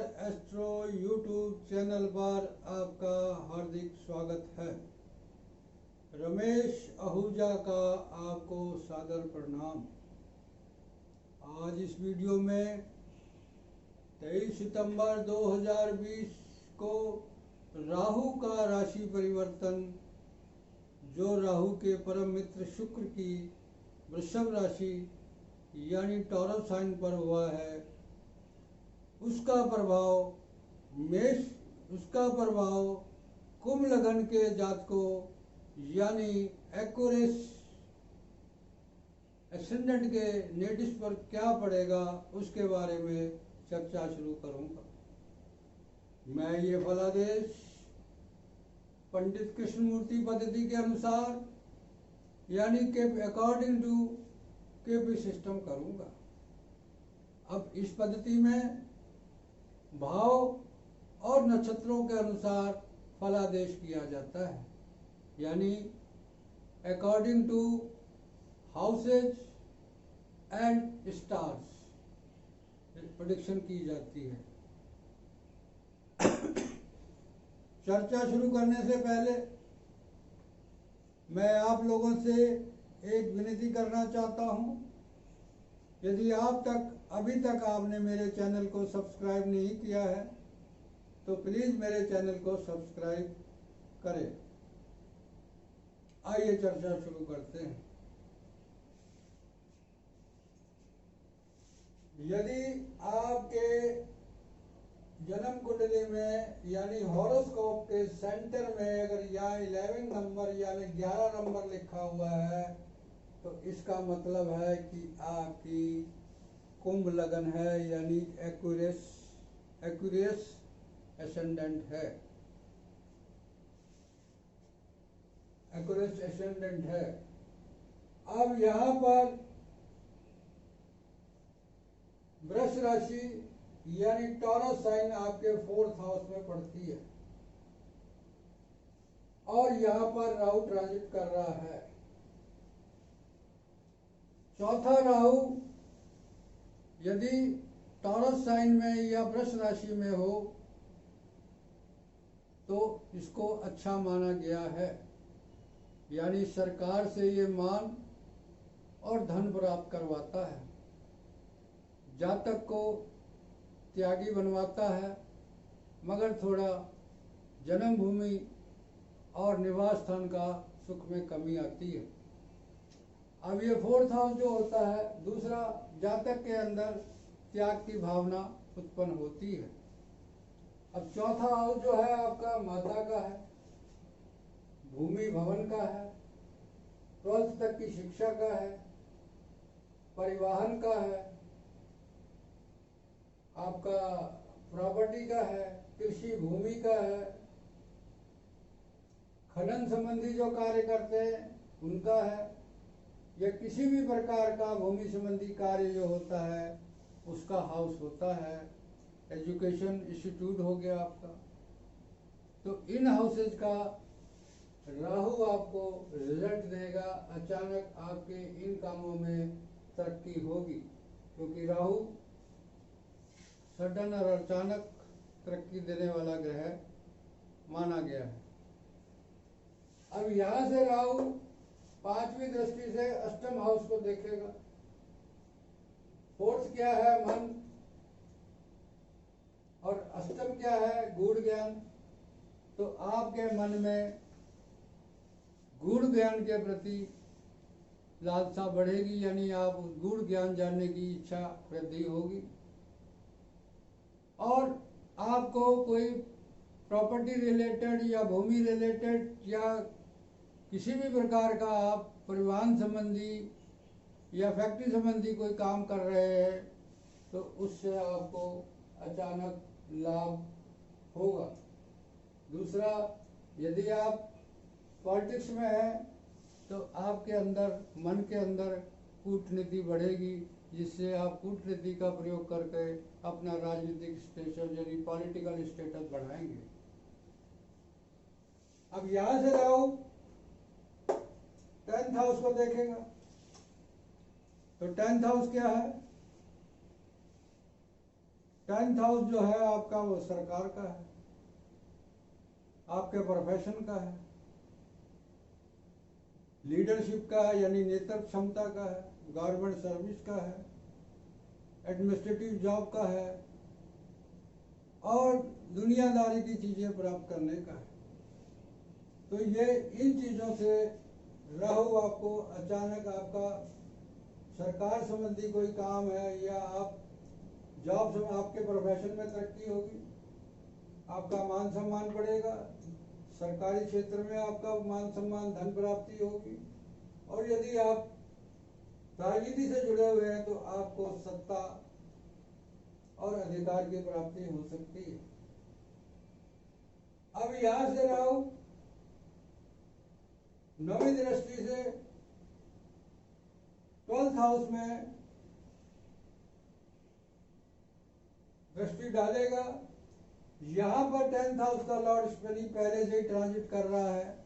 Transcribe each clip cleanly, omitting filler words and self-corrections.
नमस्कार। Astro YouTube channel पर आपका हार्दिक स्वागत है। रमेश आहूजा का आपको सादर प्रणाम। आज इस वीडियो में 23 सितंबर 2020 को राहु का राशि परिवर्तन, जो राहु के परम मित्र शुक्र की वृषभ राशि यानी टॉरस साइन पर हुआ है, उसका प्रभाव कुंभ लगन के जातकों यानी एक्वेरियस एसेंडेंट के नेटिव्स पर क्या पड़ेगा, उसके बारे में चर्चा शुरू करूंगा। मैं ये फलादेश पंडित कृष्णमूर्ति पद्धति के अनुसार यानी के अकॉर्डिंग टू केपी सिस्टम करूंगा। अब इस पद्धति में भाव और नक्षत्रों के अनुसार फलादेश किया जाता है, यानी according to houses and stars prediction की जाती है। चर्चा शुरू करने से पहले मैं आप लोगों से एक विनती करना चाहता हूं। यदि अभी तक आपने मेरे चैनल को सब्सक्राइब नहीं किया है तो प्लीज मेरे चैनल को सब्सक्राइब करें। आइए चर्चा शुरू करते हैं। यदि आपके जन्म कुंडली में यानी हॉरोस्कोप के सेंटर में अगर यहाँ 11 नंबर यानी 11 नंबर लिखा हुआ है तो इसका मतलब है कि आपकी कुंभ लगन है, यानी एक्वेरियस एसेंडेंट है। एक्वेरियस एसेंडेंट है। अब यहाँ पर वृष राशि यानी टॉरस साइन आपके 4th हाउस में पड़ती है और यहाँ पर राहु ट्रांजिट कर रहा है। चौथा राहु यदि टॉरस साइन में या वृष राशि में हो तो इसको अच्छा माना गया है, यानी सरकार से ये मान और धन प्राप्त करवाता है, जातक को त्यागी बनवाता है, मगर थोड़ा जन्मभूमि और निवास स्थान का सुख में कमी आती है। अब ये 4th हाउस जो होता है, दूसरा जातक के अंदर त्याग की भावना उत्पन्न होती है। अब चौथा हाउस जो है आपका माता का है, भूमि भवन का है, 12th तक की शिक्षा का है, परिवहन का है, आपका प्रॉपर्टी का है, कृषि भूमि का है, खनन संबंधी जो कार्य करते हैं उनका है, या किसी भी प्रकार का भूमि संबंधी कार्य जो होता है उसका हाउस होता है। एजुकेशन इंस्टीट्यूट हो गया आपका। तो इन हाउसेज का राहु आपको रिजल्ट देगा। अचानक आपके इन कामों में तरक्की होगी, क्योंकि राहु सडन और अचानक तरक्की देने वाला ग्रह माना गया है। अब यहाँ से राहु 5वीं दृष्टि से अष्टम हाउस को देखेगा। 4th क्या है? मन। और अष्टम क्या है? गूढ़ ज्ञान। तो आपके मन में गूढ़ ज्ञान के प्रति लालसा बढ़ेगी, यानी आप उस गूढ़ ज्ञान जानने की इच्छा वृद्धि होगी और आपको कोई प्रॉपर्टी रिलेटेड या भूमि रिलेटेड या किसी भी प्रकार का आप परिवहन संबंधी या फैक्ट्री संबंधी कोई काम कर रहे हैं तो उससे आपको अचानक लाभ होगा। दूसरा, यदि आप पॉलिटिक्स में हैं तो आपके अंदर मन के अंदर कूटनीति बढ़ेगी, जिससे आप कूटनीति का प्रयोग करके अपना राजनीतिक स्टेटस यानी पॉलिटिकल स्टेटस बढ़ाएंगे। अब यहां से राहु 10th हाउस को देखेगा। तो 10th हाउस क्या है? 10th हाउस जो है आपका वो सरकार का है, आपके प्रोफेशन का है, लीडरशिप का है यानी नेतृत्व क्षमता का है, गवर्नमेंट सर्विस का है, एडमिनिस्ट्रेटिव जॉब का है और दुनियादारी की चीज़ें प्राप्त करने का है। तो ये इन चीज़ों से राहु आपको अचानक आपका सरकार संबंधी कोई काम है या आप जॉब से आपके प्रोफेशन में तरक्की होगी, आपका मान सम्मान बढ़ेगा, सरकारी क्षेत्र में आपका मान सम्मान धन प्राप्ति होगी और यदि आप राजनीति से जुड़े हुए हैं तो आपको सत्ता और अधिकार की प्राप्ति हो सकती है। अब यहां से राहु नवीं दृष्टि से 12th हाउस में दृष्टि डालेगा। यहां पर 10th हाउस का लॉर्ड शनि पहले से ही ट्रांजिट कर रहा है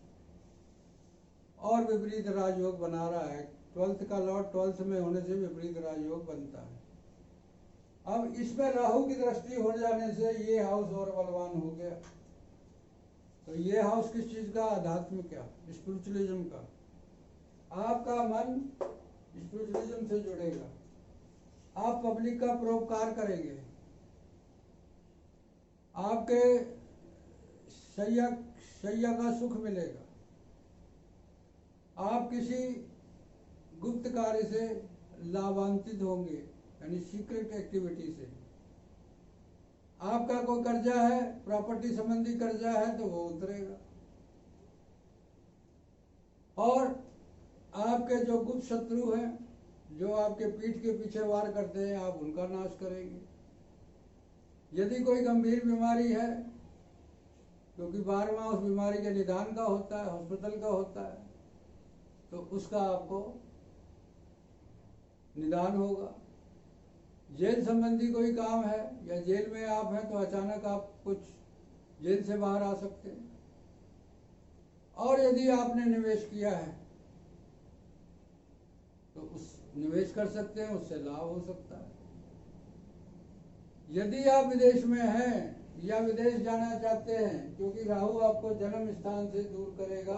और विपरीत राजयोग बना रहा है। 12th का लॉर्ड 12th में होने से विपरीत राजयोग बनता है। अब इसमें राहु की दृष्टि हो जाने से ये हाउस और बलवान हो गया। तो ये हाउस किस चीज का? अध्यात्म का, स्पिरिचुअलिज्म का। आपका मन स्पिरिचुअलिज्म से जुड़ेगा, आप पब्लिक का परोपकार करेंगे, आपके शैया का सुख मिलेगा, आप किसी गुप्त कार्य से लाभान्वित होंगे यानी सीक्रेट एक्टिविटी से। आपका कोई कर्जा है, प्रॉपर्टी संबंधी कर्जा है तो वो उतरेगा और आपके जो गुप्त शत्रु हैं जो आपके पीठ के पीछे वार करते हैं आप उनका नाश करेंगे। यदि कोई गंभीर बीमारी है, क्योंकि 12वां उस बीमारी के निदान का होता है, हॉस्पिटल का होता है, तो उसका आपको निदान होगा। जेल संबंधी कोई काम है या जेल में आप हैं तो अचानक आप कुछ जेल से बाहर आ सकते हैं। और यदि आपने निवेश किया है तो उस निवेश कर सकते हैं, उससे लाभ हो सकता है। यदि आप विदेश में हैं या विदेश जाना चाहते हैं, क्योंकि राहु आपको जन्म स्थान से दूर करेगा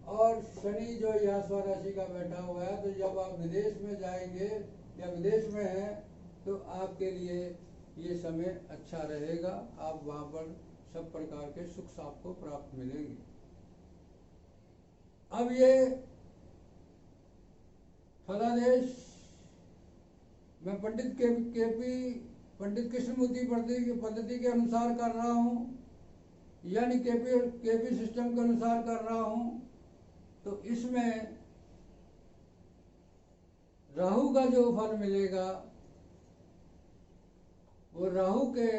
और शनि जो यहाँ स्वराशि का बैठा हुआ है, तो जब आप विदेश में जाएंगे या विदेश में हैं तो आपके लिए ये समय अच्छा रहेगा। आप वहाँ पर सब प्रकार के सुख आपको प्राप्त मिलेंगे। अब ये फलादेश मैं पंडित पंडित कृष्णमूर्ति पद्धति के अनुसार कर रहा हूँ यानी केपी सिस्टम के अनुसार कर रहा हूँ। तो इसमें राहु का जो फल मिलेगा वो राहु के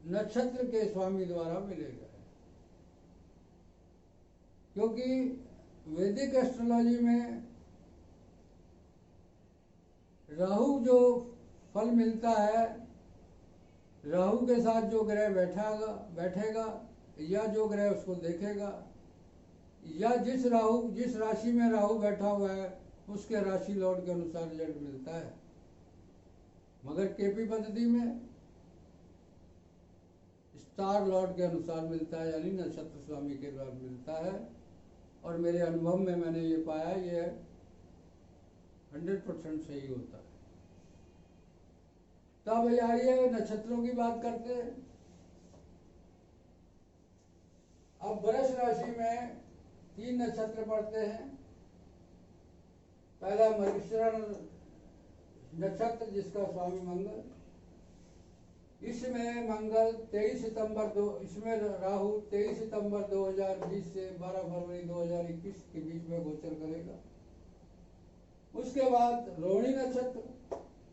नक्षत्र के स्वामी द्वारा मिलेगा, क्योंकि वैदिक एस्ट्रोलॉजी में राहु जो फल मिलता है, राहु के साथ जो ग्रह बैठेगा या जो ग्रह उसको देखेगा या जिस राशि में राहु बैठा हुआ है उसके राशि लॉर्ड के अनुसार रिजल्ट मिलता है। मगर केपी पद्धति में स्टार लॉर्ड के अनुसार मिलता है यानी नक्षत्र स्वामी के द्वारा मिलता है। और मेरे अनुभव में मैंने ये पाया ये 100% सही होता है। तो अब आइए नक्षत्रों की बात करते हैं। अब वृष राशि में 3 नक्षत्र पड़ते हैं। पहला मृगशिरा नक्षत्र जिसका स्वामी मंगल, इसमें मंगल 23 सितंबर इसमें राहु 23 सितंबर 2020 से 12 फरवरी 2021 के बीच में गोचर करेगा। उसके बाद रोहिणी नक्षत्र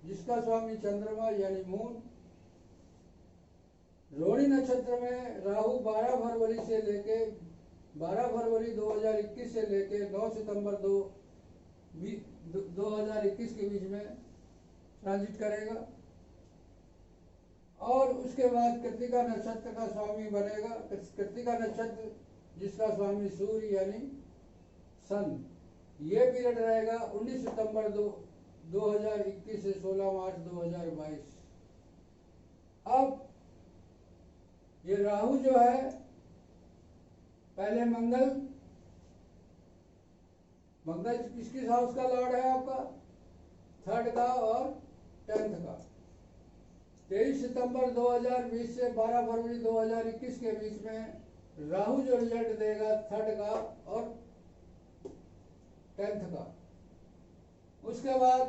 जिसका स्वामी चंद्रमा यानी मून, रोहिणी नक्षत्र में राहु 12 फरवरी 2021 से लेके 9 सितंबर 2021 के बीच में ट्रांजिट करेगा। और उसके बाद कृत्तिका नक्षत्र का स्वामी बनेगा। कृत्तिका नक्षत्र जिसका स्वामी सूर्य यानी सन, ये पीरियड रहेगा 19 सितंबर 2021 से 16 मार्च 2022। अब ये राहु जो है, पहले मंगल किस किस हाउस का लॉर्ड है आपका? 3rd का और 10th का। 23 सितंबर 2020 से 12 फरवरी 2021 के बीच में राहु जो रिजल्ट देगा 3rd का और 10th का। उसके बाद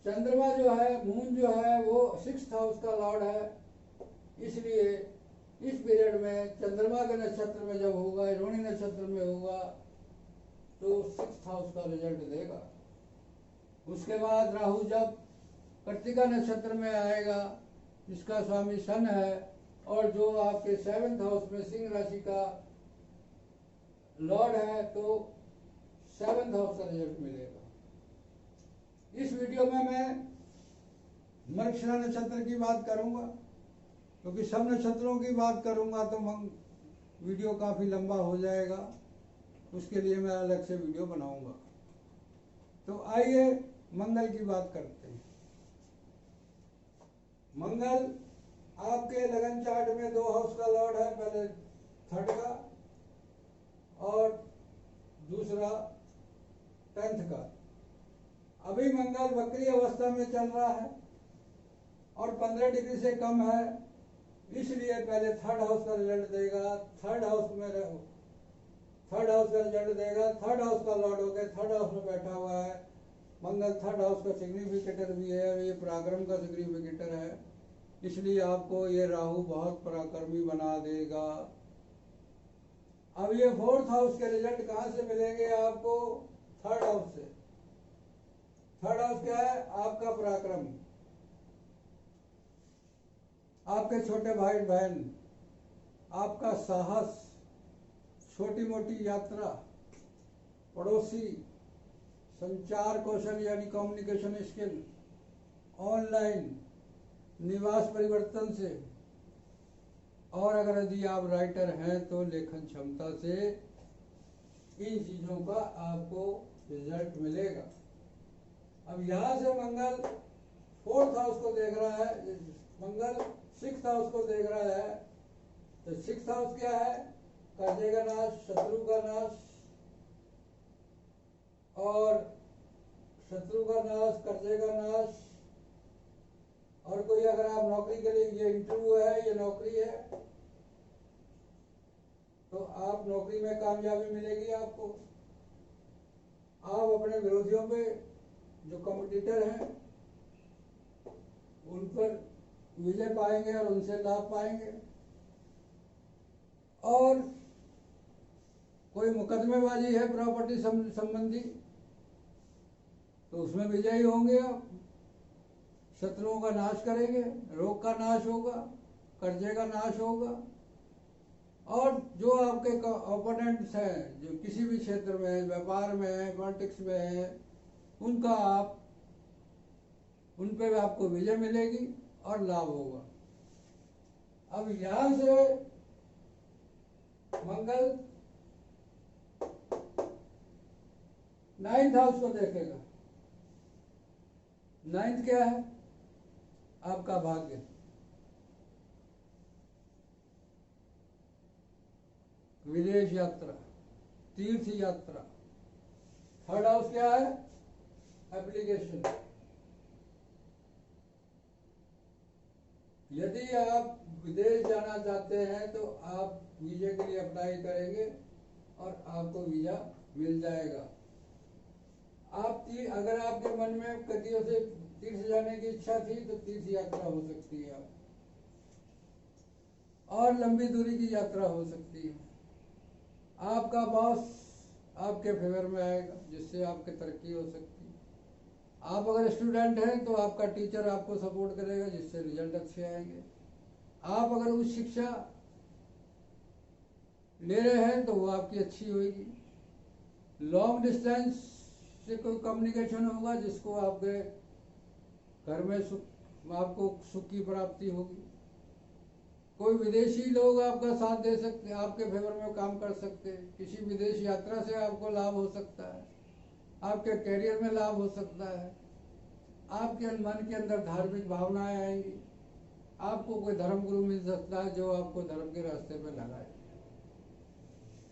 चंद्रमा जो है, मून जो है, वो 6th हाउस का लॉर्ड है, इसलिए इस पीरियड में चंद्रमा के नक्षत्र में जब होगा, रोहिणी नक्षत्र में होगा, तो 6th हाउस का रिजल्ट देगा। उसके बाद राहु जब कृत्तिका नक्षत्र में आएगा, जिसका स्वामी सन है और जो आपके 7th हाउस में सिंह राशि का लॉर्ड है, तो 7th हाउस का रिजल्ट मिलेगा। इस वीडियो में मैं मृगशिरा नक्षत्र की बात करूंगा, क्योंकि सब नक्षत्रों की बात करूंगा तो वीडियो काफ़ी लंबा हो जाएगा, उसके लिए मैं अलग से वीडियो बनाऊंगा। तो आइए मंगल की बात करते हैं। मंगल आपके लगन चार्ट में 2 हाउस का लॉर्ड है, पहले 3rd का और दूसरा 10th का। अभी मंगल वक्री अवस्था में चल रहा है और 15 डिग्री से कम है, इसलिए पहले 3rd हाउस का रिजल्ट देगा। 3rd हाउस का रिजल्ट देगा। 3rd हाउस का लॉर्ड होकर 3rd हाउस में बैठा हुआ है। मंगल 3rd हाउस का सिग्निफिकेटर भी है और ये पराक्रम का सिग्निफिकेटर है, इसलिए आपको ये राहु बहुत पराक्रमी बना देगा। अब ये 4th हाउस के रिजल्ट कहाँ से मिलेंगे आपको? 3rd हाउस से। 3rd हाउस क्या है? आपका पराक्रम, आपके छोटे भाई बहन, आपका साहस, छोटी मोटी यात्रा, पड़ोसी, संचार कौशल यानी कम्युनिकेशन स्किल, ऑनलाइन, निवास परिवर्तन से, और अगर यदि आप राइटर हैं तो लेखन क्षमता से, इन चीज़ों का आपको रिजल्ट मिलेगा। अब यहाँ से मंगल 4th हाउस को देख रहा है, मंगल 6th हाउस को देख रहा है, तो 6th हाउस क्या है? कर्जे का नाश, शत्रु का नाश, और शत्रु का नाश, कर्जे का नाश। और कोई अगर आप नौकरी के लिए, ये इंटरव्यू है, ये नौकरी है, तो आप नौकरी में कामयाबी मिलेगी आपको। आप अपने विरोधियों पे, जो कॉम्पिटिटर हैं, उन पर विजय पाएंगे और उनसे लाभ पाएंगे। और कोई मुकदमेबाजी है प्रॉपर्टी संबंधी, तो उसमें विजयी होंगे आप। शत्रुओं का नाश करेंगे, रोग का नाश होगा, कर्जे का नाश होगा। और जो आपके ओपोनेंट्स हैं, जो किसी भी क्षेत्र में, व्यापार में, पॉलिटिक्स में है, उन पे आपको विजय मिलेगी और लाभ होगा। अब यहां से मंगल 9th हाउस को देखेगा। 9th क्या है? आपका भाग्य, विदेश यात्रा, तीर्थ यात्रा। 3rd हाउस क्या है? एप्लीकेशन। यदि आप विदेश जाना चाहते हैं तो आप वीजे के लिए अप्लाई करेंगे और आपको वीजा मिल जाएगा। अगर आपके मन में कदियों से तीर्थ जाने की इच्छा थी तो तीर्थ यात्रा हो सकती है, और लंबी दूरी की यात्रा हो सकती है। आपका बॉस आपके फेवर में आएगा, जिससे आपकी तरक्की हो सकती है। आप अगर स्टूडेंट हैं तो आपका टीचर आपको सपोर्ट करेगा, जिससे रिजल्ट अच्छे आएंगे। आप अगर उच्च शिक्षा ले रहे हैं तो वो आपकी अच्छी होगी। लॉन्ग डिस्टेंस से कोई कम्युनिकेशन होगा, जिसको आपके घर में आपको सुख की प्राप्ति होगी। कोई विदेशी लोग आपका साथ दे सकते हैं, आपके फेवर में काम कर सकते हैं। किसी विदेश यात्रा से आपको लाभ हो सकता है। आपके करियर में लाभ हो सकता है, आपके मन के अंदर धार्मिक भावनाएं आएंगी, आपको कोई धर्म गुरु मिल सकता है जो आपको धर्म के रास्ते पे लगाए।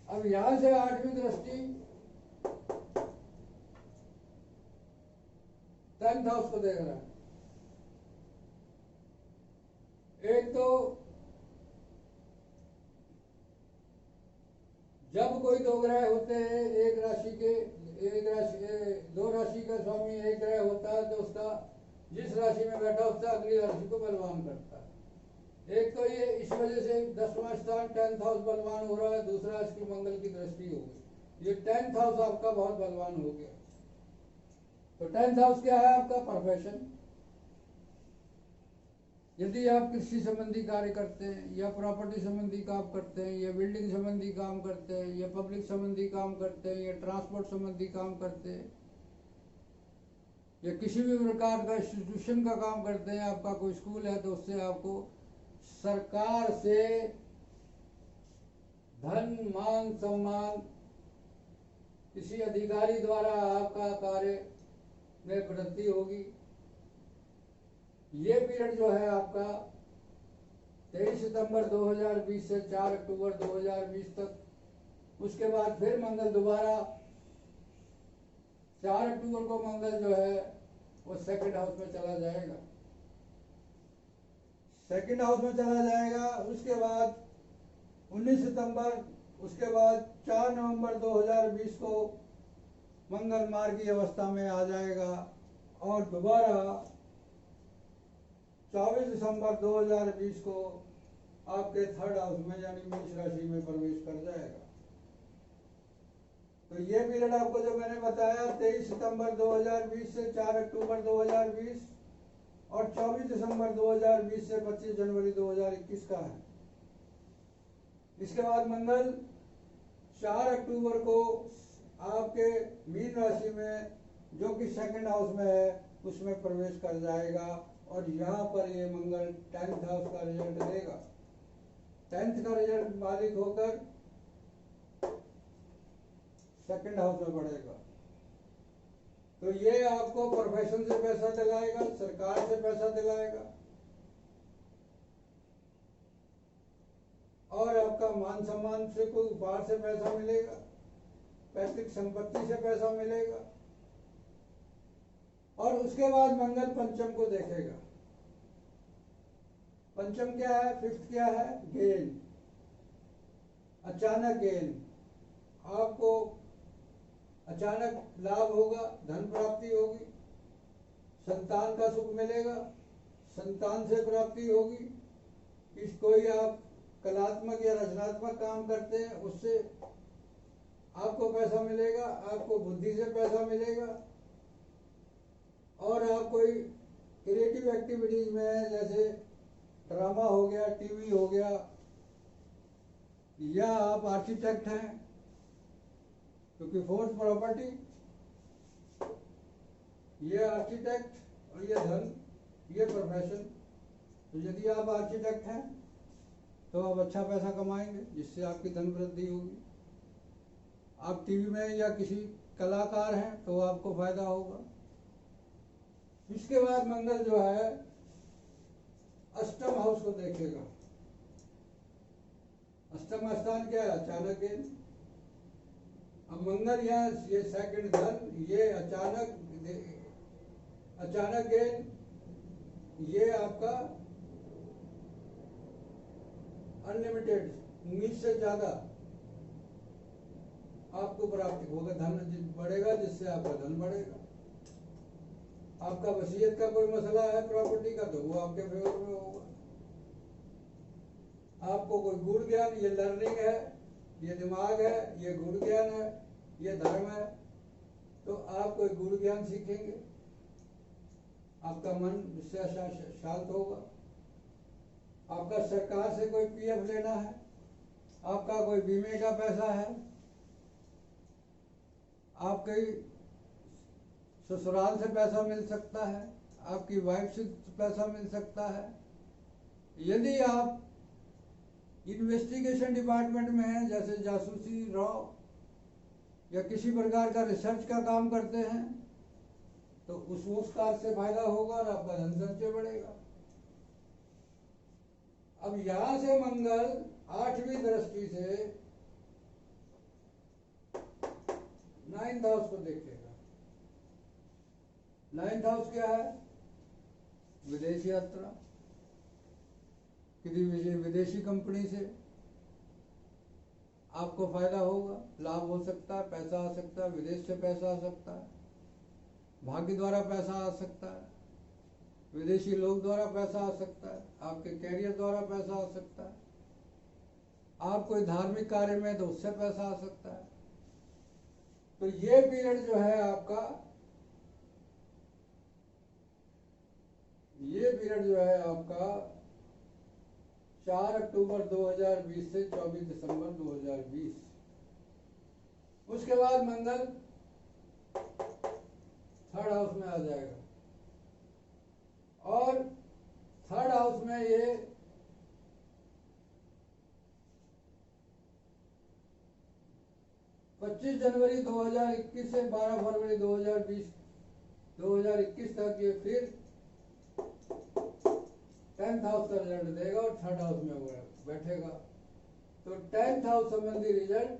अब यहां से 8वीं दृष्टि 10th हाउस को देख रहा है। एक तो जब कोई दो ग्रह होते हैं, दो राशि का स्वामी एक ग्रह होता है तो उसका जिस राशि में बैठा उसका अगली राशि को बलवान करता है। एक तो ये इस वजह से 10वां स्थान 10th हाउस बलवान हो रहा है, दूसरा इसकी मंगल की दृष्टि हो गई, ये 10th हाउस आपका बहुत बलवान हो गया। तो 10th हाउस क्या है आपका? प्रोफेशन। यदि आप कृषि संबंधी कार्य करते हैं या प्रॉपर्टी संबंधी काम करते हैं या बिल्डिंग संबंधी काम करते हैं या पब्लिक संबंधी काम करते हैं या ट्रांसपोर्ट संबंधी काम करते हैं या किसी भी प्रकार का इंस्टीट्यूशन का काम करते हैं, आपका कोई स्कूल है तो उससे आपको सरकार से धन मान सम्मान, किसी अधिकारी द्वारा आपका कार्य में वृद्धि होगी। ये पीरियड जो है आपका 23 सितंबर 2020 से 4 अक्टूबर 2020 तक। उसके बाद फिर मंगल दोबारा 4 अक्टूबर को मंगल जो है वो 2nd हाउस में चला जाएगा। 2nd हाउस में चला जाएगा। उसके बाद 19 सितंबर, उसके बाद 4 नवंबर 2020 को मंगल मार्गी अवस्था में आ जाएगा और दोबारा 24 दिसंबर 2020 को आपके 3rd हाउस में यानी मेष राशि में प्रवेश कर जाएगा। तो ये पीरियड आपको जो मैंने बताया 23 सितंबर 2020 से 4 अक्टूबर 2020 और 24 दिसंबर 2020 से 25 जनवरी 2021 का है। इसके बाद मंगल 4 अक्टूबर को आपके मीन राशि में जो कि 2nd हाउस में है उसमें प्रवेश कर जाएगा और यहाँ पर ये मंगल 10th हाउस का रिजल्ट देगा। 10th का रिजल्ट मालिक होकर 2nd हाउस में बढ़ेगा। तो ये आपको प्रोफेशन से पैसा दिलाएगा, सरकार से पैसा दिलाएगा और आपका मान सम्मान से कोई उपहार से पैसा मिलेगा, पैतृक संपत्ति से पैसा मिलेगा। और उसके बाद मंगल पंचम को देखेगा। पंचम क्या है? 5th क्या है? गेन, अचानक गेन। आपको अचानक लाभ होगा, धन प्राप्ति होगी, संतान का सुख मिलेगा, संतान से प्राप्ति होगी। कोई आप कलात्मक या रचनात्मक काम करते हैं उससे आपको पैसा मिलेगा, आपको बुद्धि से पैसा मिलेगा। और आप कोई क्रिएटिव एक्टिविटीज में जैसे ड्रामा हो गया, टीवी हो गया, या आप आर्किटेक्ट हैं क्योंकि 4th प्रॉपर्टी, ये आर्किटेक्ट और ये धन, ये प्रोफेशन। तो यदि आप आर्किटेक्ट हैं तो आप अच्छा पैसा कमाएंगे जिससे आपकी धन वृद्धि होगी। आप टीवी में या किसी कलाकार हैं तो आपको फायदा होगा। इसके बाद मंगल जो है 8th हाउस को देखेगा। 8वां स्थान क्या है? अचानक गेन। अब मंगल यहाँ ये 2nd धन, ये अचानक गेन, ये आपका अनलिमिटेड, उम्मीद से ज्यादा आपको प्राप्ति होगा। धन बढ़ेगा जिससे आपका धन बढ़ेगा। आपका वसीयत का कोई मसला है प्रॉपर्टी का तो वो आपके फेवर में होगा। आपको कोई गुण ज्ञान, ये लर्निंग है, ये दिमाग है, ये गुण ज्ञान है, ये धर्म है, तो आप कोई गुण ज्ञान सीखेंगे, आपका मन इससे शांत होगा। आपका सरकार से कोई पीएफ लेना है, आपका कोई बीमे का पैसा है, आपके ससुराल से पैसा मिल सकता है, आपकी वाइफ से पैसा मिल सकता है। यदि आप इन्वेस्टिगेशन डिपार्टमेंट में हैं जैसे जासूसी, रॉ या किसी प्रकार का रिसर्च का काम करते हैं तो उस कार्य से फायदा होगा और आपका धन संचय बढ़ेगा। अब यहां से मंगल 8वीं दृष्टि से 9th हाउस को देखेगा। 9th हाउस क्या है? विदेश यात्रा, किसी विदेशी कंपनी से आपको फायदा होगा, लाभ हो सकता है, पैसा आ सकता है, विदेश से पैसा आ सकता है, भाग्य द्वारा पैसा आ सकता है, विदेशी लोग द्वारा पैसा आ सकता है, आपके कैरियर द्वारा पैसा आ सकता है, आप कोई धार्मिक कार्य में तो उससे पैसा आ सकता है। तो ये पीरियड जो है आपका, ये पीरियड जो है आपका 4 अक्टूबर 2020 से 24 दिसंबर 2020। उसके बाद मंगल 3rd हाउस में आ जाएगा और 3rd हाउस में ये 25 जनवरी 2021 से 12 फरवरी 2021 तक ये फिर 10th हाउस का रिजल्ट देगा और 3rd हाउस में बैठेगा। तो 10th हाउस संबंधी रिजल्ट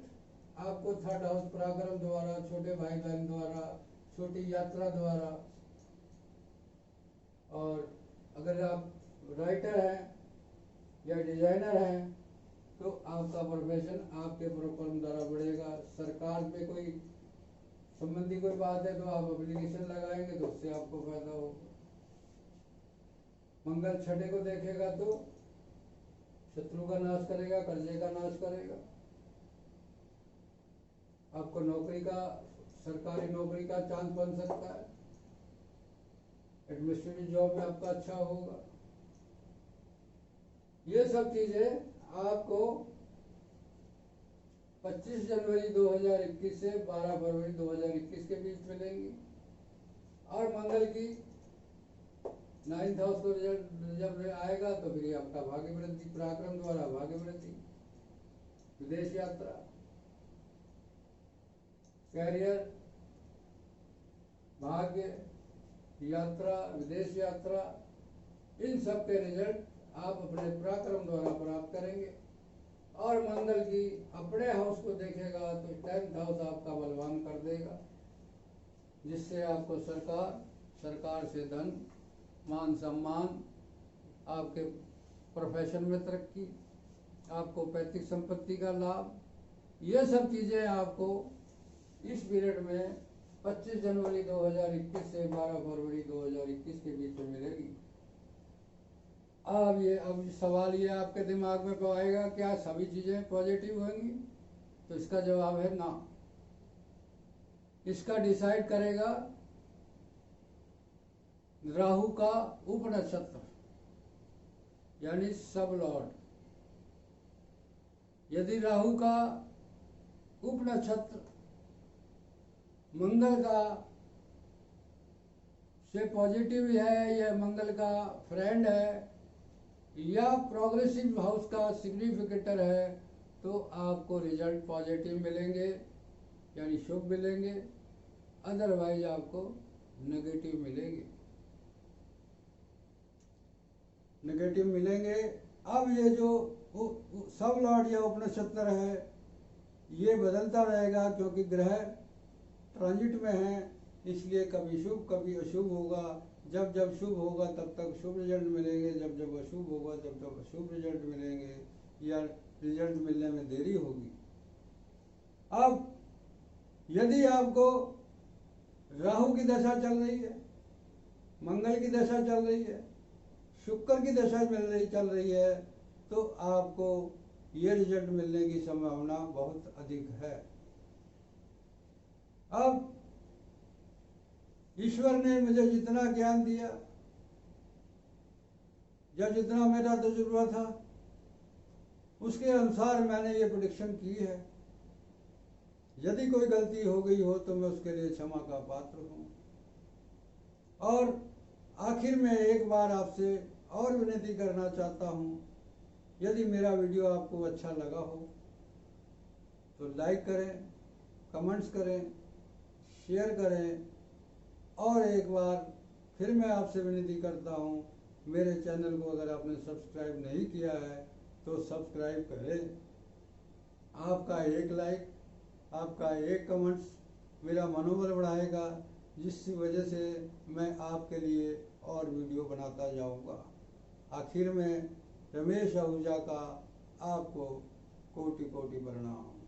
आपको 3rd हाउस पराक्रम द्वारा, छोटे भाई बहन द्वारा, छोटी यात्रा द्वारा, और अगर आप राइटर हैं या डिजाइनर हैं तो आपका प्रोफेशन आपके प्रोफार्म द्वारा बढ़ेगा। सरकार पे कोई संबंधी कोई बात है तो आप एप्लीकेशन लगाएंगे तो उससे आपको फायदा होगा। मंगल 6ठे को देखेगा तो शत्रु का नाश करेगा, कर्जे का नाश करेगा, आपको नौकरी का, सरकारी नौकरी का चांस बन सकता है, एडमिनिस्ट्रेटिव जॉब में आपका अच्छा होगा। ये सब चीजें आपको 25 जनवरी 2021 से 12 फरवरी 2021 के बीच मिलेंगी। और मंगल की 9th हाउस को रिजल्ट जब आएगा तो फिर आपका भाग्य वृद्धि, पराक्रम द्वारा भाग्य वृद्धि, विदेश यात्रा, कैरियर, भाग्य, यात्रा, विदेश यात्रा, इन सब के रिजल्ट आप अपने पराक्रम द्वारा प्राप्त करेंगे। और मंगल की अपने हाउस को देखेगा तो 10th हाउस आपका बलवान कर देगा, जिससे आपको सरकार से धन, मान सम्मान, आपके प्रोफेशन में तरक्की, आपको पैतृक संपत्ति का लाभ, ये सब चीजें आपको इस पीरियड में 25 जनवरी 2021 से 12 फरवरी 2021 के बीच में मिलेगी। अब सवाल ये आपके दिमाग में आएगा, क्या सभी चीजें पॉजिटिव होंगी? तो इसका जवाब है ना। इसका डिसाइड करेगा राहु का उप नक्षत्र यानी सब लॉर्ड। यदि राहु का उप नक्षत्र मंगल का से पॉजिटिव है या मंगल का फ्रेंड है या प्रोग्रेसिव हाउस का सिग्निफिकेटर है तो आपको रिजल्ट पॉजिटिव मिलेंगे यानी शुभ मिलेंगे, अदरवाइज आपको नेगेटिव मिलेंगे। अब ये जो सब लॉर्ड या उपनक्षत्र है ये बदलता रहेगा, क्योंकि ग्रह ट्रांजिट में है, इसलिए कभी शुभ कभी अशुभ होगा। जब जब शुभ होगा तब तक शुभ रिजल्ट मिलेंगे, जब जब अशुभ होगा तब तक अशुभ रिजल्ट मिलेंगे या रिजल्ट मिलने में देरी होगी। अब यदि आपको राहु की दशा चल रही है, मंगल की दशा चल रही है, शुक्र की दशा चल रही है, तो आपको ये रिजल्ट मिलने की संभावना बहुत अधिक है। अब ईश्वर ने मुझे जितना ज्ञान दिया या जितना मेरा तजुर्बा था उसके अनुसार मैंने ये प्रेडिक्शन की है। यदि कोई गलती हो गई हो तो मैं उसके लिए क्षमा का पात्र हूँ। और आखिर में एक बार आपसे और विनती करना चाहता हूँ, यदि मेरा वीडियो आपको अच्छा लगा हो तो लाइक करें, कमेंट्स करें, शेयर करें और एक बार फिर मैं आपसे विनती करता हूँ, मेरे चैनल को अगर आपने सब्सक्राइब नहीं किया है तो सब्सक्राइब करें। आपका एक लाइक, आपका एक कमेंट्स मेरा मनोबल बढ़ाएगा, जिसकी वजह से मैं आपके लिए और वीडियो बनाता जाऊंगा। आखिर में रमेश आहूजा का आपको कोटि कोटि प्रणाम।